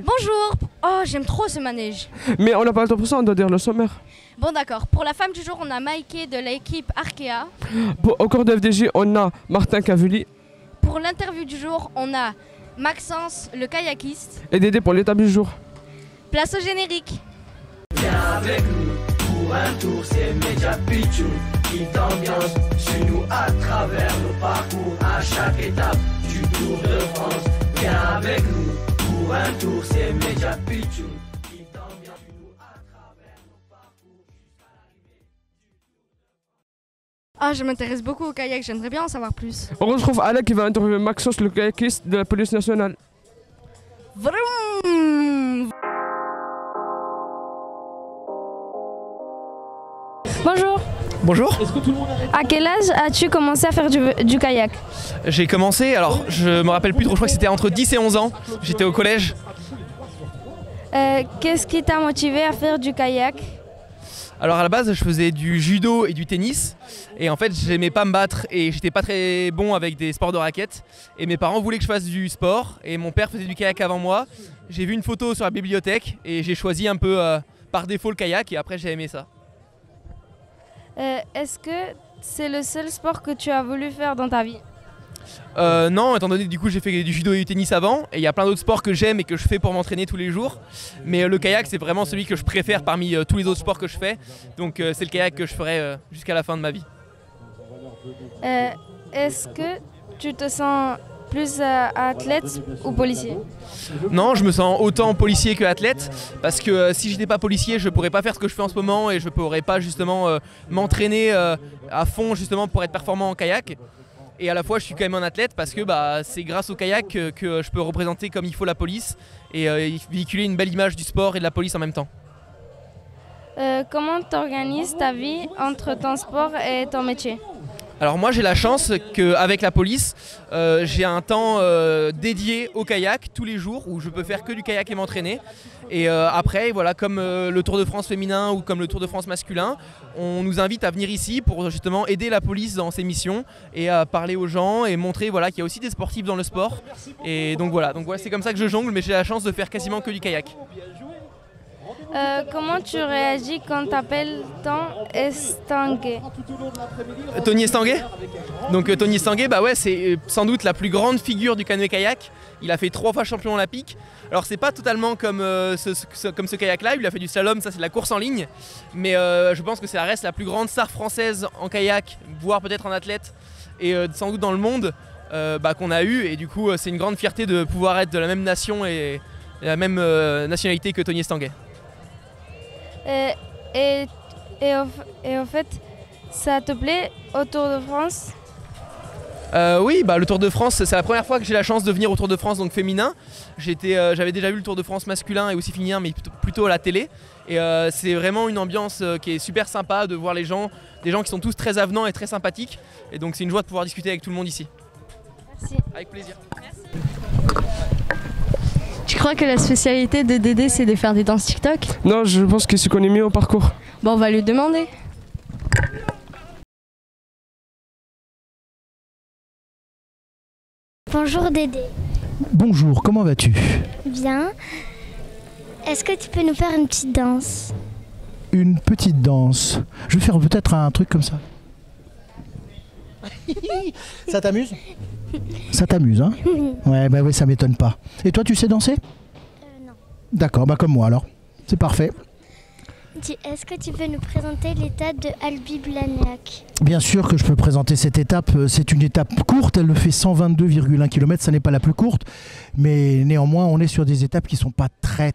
Bonjour. Oh, j'aime trop ce manège. Mais on n'a pas le temps pour ça, on doit dire le sommaire. Bon d'accord, pour la femme du jour, on a Maïké de l'équipe Arkea. Au cours de FDJ, on a Martin Cavuli. Pour l'interview du jour, on a Maxence, le kayakiste. Et Dédé pour l'étape du jour. Place au générique. Viens avec nous pour un tour, c'est Media Pitchoun qui t'ambiance. Suis-nous à travers nos parcours à chaque étape du Tour de France. Viens avec nous pour un tour, c'est Media Pitchoun qui t'ambiance. Suis-nous à travers nos parcours jusqu'à l'arrivée du Tour de France. Ah, je m'intéresse beaucoup au kayak, j'aimerais bien en savoir plus. On retrouve Alec qui va interviewer Maxence, le kayakiste de la police nationale. Vroom. Bonjour. Bonjour. À quel âge as-tu commencé à faire du kayak? J'ai commencé, alors je me rappelle plus trop, je crois que c'était entre 10 et 11 ans. J'étais au collège. Qu'est-ce qui t'a motivé à faire du kayak? Alors à la base, je faisais du judo et du tennis. Et en fait, j'aimais pas me battre et j'étais pas très bon avec des sports de raquettes. Et mes parents voulaient que je fasse du sport. Et mon père faisait du kayak avant moi. J'ai vu une photo sur la bibliothèque et j'ai choisi un peu par défaut le kayak et après j'ai aimé ça. Est-ce que c'est le seul sport que tu as voulu faire dans ta vie? Non, étant donné que du coup j'ai fait du judo et du tennis avant, et il y a plein d'autres sports que j'aime et que je fais pour m'entraîner tous les jours. Mais le kayak c'est vraiment celui que je préfère parmi tous les autres sports que je fais. Donc c'est le kayak que je ferai jusqu'à la fin de ma vie. Est-ce que tu te sens plus athlète ou policier? Non, je me sens autant policier que athlète parce que si j'étais pas policier, je pourrais pas faire ce que je fais en ce moment et je pourrais pas justement m'entraîner à fond justement pour être performant en kayak. Et à la fois, je suis quand même un athlète parce que c'est grâce au kayak que je peux représenter comme il faut la police et véhiculer une belle image du sport et de la police en même temps. Comment t'organises ta vie entre ton sport et ton métier? Alors moi j'ai la chance qu'avec la police, j'ai un temps dédié au kayak tous les jours où je peux faire que du kayak et m'entraîner. Et après, voilà, comme le Tour de France féminin ou comme le Tour de France masculin, on nous invite à venir ici pour justement aider la police dans ses missions et à parler aux gens et montrer voilà, qu'il y a aussi des sportifs dans le sport. Et donc voilà, c'est comme ça que je jongle, mais j'ai la chance de faire quasiment que du kayak. Comment tu réagis quand t'appelles ton Estanguet? Tony Estanguet. Donc Tony Estanguet, c'est sans doute la plus grande figure du canoë-kayak. Il a fait 3 fois champion olympique. Alors c'est pas totalement comme ce kayak-là, il a fait du slalom, ça c'est de la course en ligne. Mais je pense que ça reste la plus grande star française en kayak, voire peut-être en athlète, et sans doute dans le monde qu'on a eu. Et du coup c'est une grande fierté de pouvoir être de la même nation et de la même nationalité que Tony Estanguet. Et en fait, ça te plaît au Tour de France? Oui, le Tour de France, c'est la première fois que j'ai la chance de venir au Tour de France donc féminin. J'avais déjà vu le Tour de France masculin et aussi féminin, mais plutôt à la télé. Et c'est vraiment une ambiance qui est super sympa de voir des gens qui sont tous très avenants et très sympathiques. Et donc c'est une joie de pouvoir discuter avec tout le monde ici. Merci. Avec plaisir. Merci. Tu crois que la spécialité de Dédé c'est de faire des danses TikTok? Non, je pense qu'il se connaît mieux au parcours. Bon, on va lui demander. Bonjour Dédé. Bonjour, comment vas-tu? Bien. Est-ce que tu peux nous faire une petite danse? Une petite danse. Je vais faire peut-être un truc comme ça. Ça t'amuse? Ça t'amuse, hein? Ouais, ça m'étonne pas. Et toi, tu sais danser? Non. D'accord, comme moi alors. C'est parfait. Est-ce que tu peux nous présenter l'étape de Albi-Blagnac? Bien sûr que je peux présenter cette étape. C'est une étape courte, elle le fait 122,1 km, ça n'est pas la plus courte. Mais néanmoins, on est sur des étapes qui ne sont pas très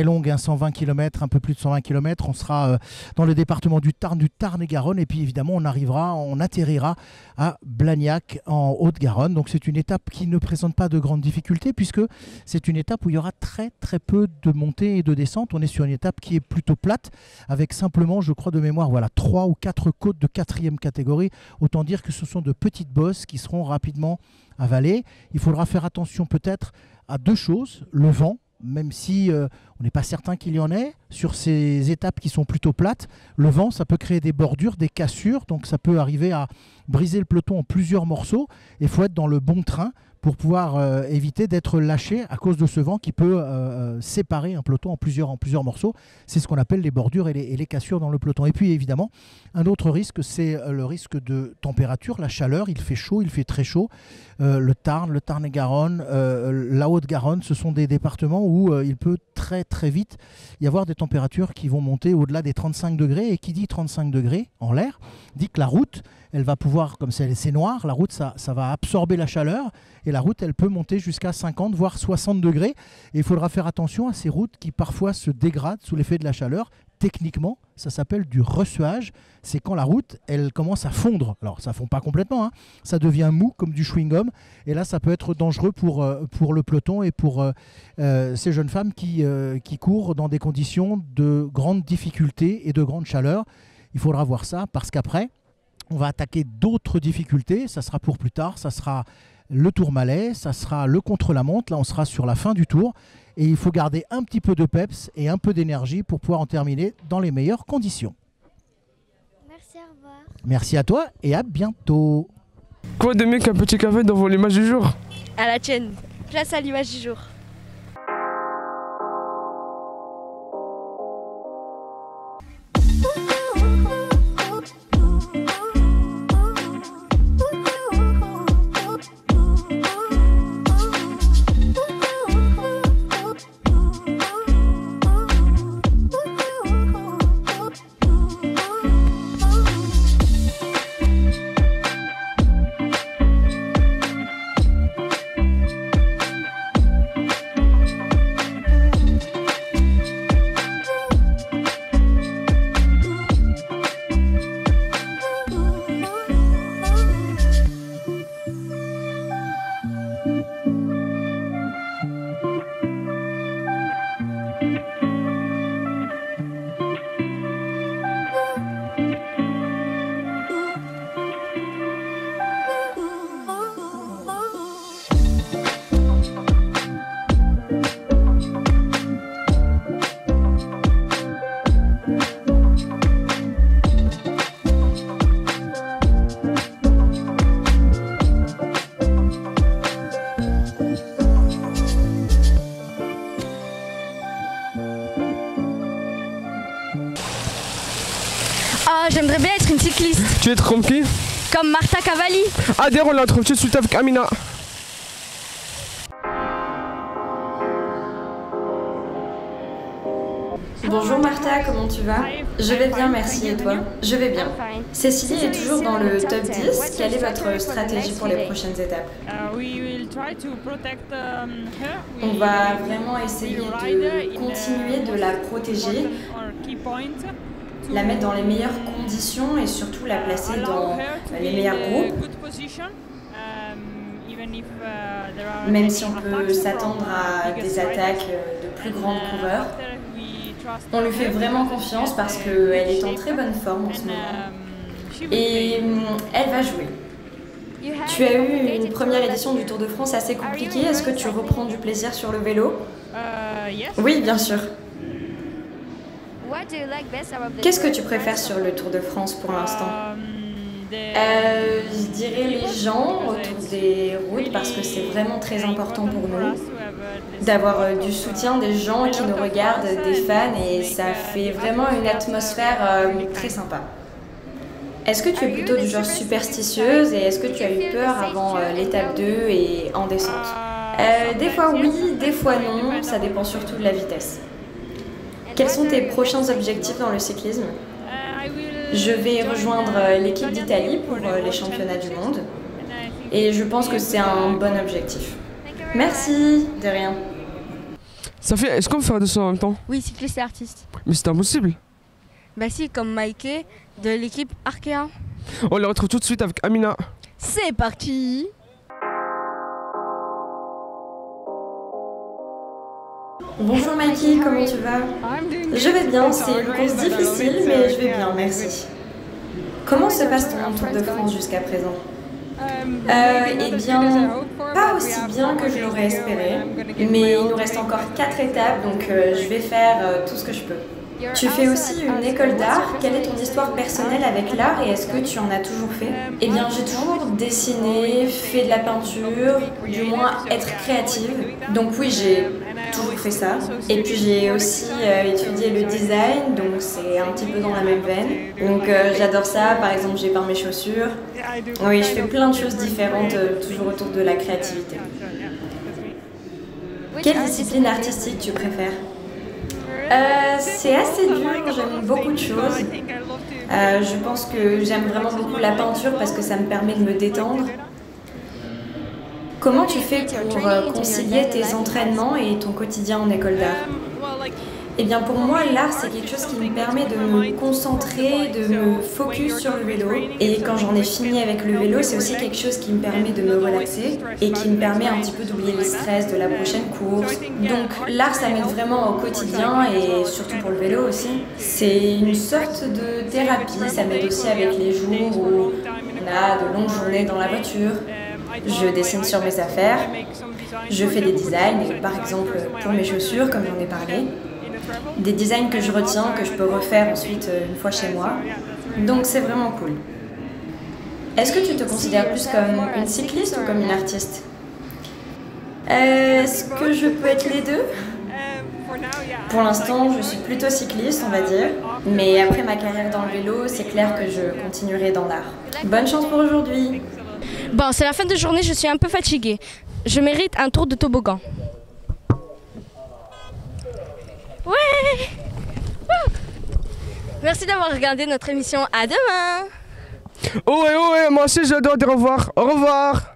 longues. 120 km, un peu plus de 120 km. On sera dans le département du Tarn-et-Garonne. Et puis évidemment, on atterrira à Blagnac en Haute-Garonne. Donc c'est une étape qui ne présente pas de grandes difficultés puisque c'est une étape où il y aura très peu de montées et de descentes. On est sur une étape qui est plutôt plate avec simplement, je crois de mémoire, 3 ou 4 côtes de 4e catégorie. Autant dire que ce sont de petites bosses qui seront rapidement avalées. Il faudra faire attention peut-être à 2 choses. Le vent, même si on n'est pas certain qu'il y en ait, sur ces étapes qui sont plutôt plates, le vent, ça peut créer des bordures, des cassures, donc ça peut arriver à briser le peloton en plusieurs morceaux. Il faut être dans le bon train pour pouvoir éviter d'être lâché à cause de ce vent qui peut séparer un peloton en plusieurs morceaux. C'est ce qu'on appelle les bordures et les cassures dans le peloton. Et puis évidemment, un autre risque, c'est le risque de température, la chaleur. Il fait chaud, il fait très chaud. Le Tarn-et-Garonne, la Haute-Garonne, ce sont des départements où il peut très très vite y avoir des températures qui vont monter au-delà des 35 degrés. Et qui dit 35 degrés en l'air, dit que la route, elle va pouvoir, comme c'est noir, la route, ça va absorber la chaleur. Et la route, elle peut monter jusqu'à 50, voire 60 degrés. Et il faudra faire attention à ces routes qui parfois se dégradent sous l'effet de la chaleur. Techniquement, ça s'appelle du ressuage. C'est quand la route, elle commence à fondre. Alors, ça ne fond pas complètement, hein. Ça devient mou comme du chewing-gum. Et là, ça peut être dangereux pour le peloton et pour ces jeunes femmes qui courent dans des conditions de grande difficulté et de grande chaleur. Il faudra voir ça parce qu'après, on va attaquer d'autres difficultés. Ça sera pour plus tard. Ça sera le Tourmalet, ça sera le contre-la-montre. Là, on sera sur la fin du tour. Et il faut garder un petit peu de peps et un peu d'énergie pour pouvoir en terminer dans les meilleures conditions. Merci, au revoir. Merci à toi et à bientôt. Quoi de mieux qu'un petit café devant l'image du jour? À la tienne. Place à l'image du jour. Ah, j'aimerais bien être une cycliste. Tu es comme qui? Comme Marta Cavalli. Adhère, on la retrouve tout de suite avec Amina. Bonjour Martha, comment tu vas? Je vais bien, merci, et toi? Je vais bien. Cécilie est toujours dans le top 10. Quelle est votre stratégie pour les prochaines étapes? On va vraiment essayer de continuer de la protéger, la mettre dans les meilleures conditions et surtout la placer dans les meilleurs groupes. Même si on peut s'attendre à des attaques de plus grands coureurs. On lui fait vraiment confiance parce qu'elle est en très bonne forme en ce moment. Et elle va jouer. Tu as eu une première édition du Tour de France assez compliquée. Est-ce que tu reprends du plaisir sur le vélo? Oui, bien sûr. Qu'est-ce que tu préfères sur le Tour de France pour l'instant? Je dirais les gens autour des routes parce que c'est vraiment très important pour nous d'avoir du soutien des gens qui nous regardent, des fans, et ça fait vraiment une atmosphère très sympa. Est-ce que tu es plutôt du genre superstitieuse et est-ce que tu as eu peur avant l'étape 2 et en descente? Des fois oui, des fois non, ça dépend surtout de la vitesse. Quels sont tes prochains objectifs dans le cyclisme? Je vais rejoindre l'équipe d'Italie pour les championnats du monde et je pense que c'est un bon objectif. Merci, de rien. Sophie, est-ce qu'on peut faire de ça en même temps? Oui, cycliste et artiste. Mais c'est impossible. Bah si, comme Mikey de l'équipe Arkea. On la retrouve tout de suite avec Amina. C'est parti. Bonjour Mikey, comment tu vas? Je vais bien, c'est une course difficile, mais je vais bien, merci. Comment se passe ton Tour de France jusqu'à présent? Eh bien, pas aussi bien que je l'aurais espéré, mais il nous reste encore 4 étapes, donc je vais faire tout ce que je peux. Tu fais aussi une école d'art. Quelle est ton histoire personnelle avec l'art et est-ce que tu en as toujours fait? Eh bien, j'ai toujours dessiné, fait de la peinture, du moins être créative. Donc oui, j'ai toujours fait ça. Et puis j'ai aussi étudié le design, donc c'est un petit peu dans la même veine. Donc j'adore ça. Par exemple, j'ai peint mes chaussures. Oui, je fais plein de choses différentes, toujours autour de la créativité. Quelle discipline artistique tu préfères? C'est assez dur, j'aime beaucoup de choses. Je pense que j'aime vraiment beaucoup la peinture parce que ça me permet de me détendre. Comment tu fais pour concilier tes entraînements et ton quotidien en école d'art? Eh bien pour moi, l'art c'est quelque chose qui me permet de me concentrer, de me focus sur le vélo. Et quand j'en ai fini avec le vélo, c'est aussi quelque chose qui me permet de me relaxer et qui me permet un petit peu d'oublier le stress de la prochaine course. Donc l'art ça m'aide vraiment au quotidien et surtout pour le vélo aussi. C'est une sorte de thérapie, ça m'aide aussi avec les jours où on a de longues journées dans la voiture. Je dessine sur mes affaires, je fais des designs, par exemple pour mes chaussures comme j'en ai parlé. Des designs que je retiens, que je peux refaire ensuite une fois chez moi. Donc c'est vraiment cool. Est-ce que tu te considères plus comme une cycliste ou comme une artiste? Est-ce que je peux être les deux? Pour l'instant, je suis plutôt cycliste, on va dire. Mais après ma carrière dans le vélo, c'est clair que je continuerai dans l'art. Bonne chance pour aujourd'hui! Bon, c'est la fin de journée, je suis un peu fatiguée. Je mérite un tour de toboggan. Ouais! Merci d'avoir regardé notre émission. À demain! Oh ouais, moi aussi je dois dire au revoir. Au revoir!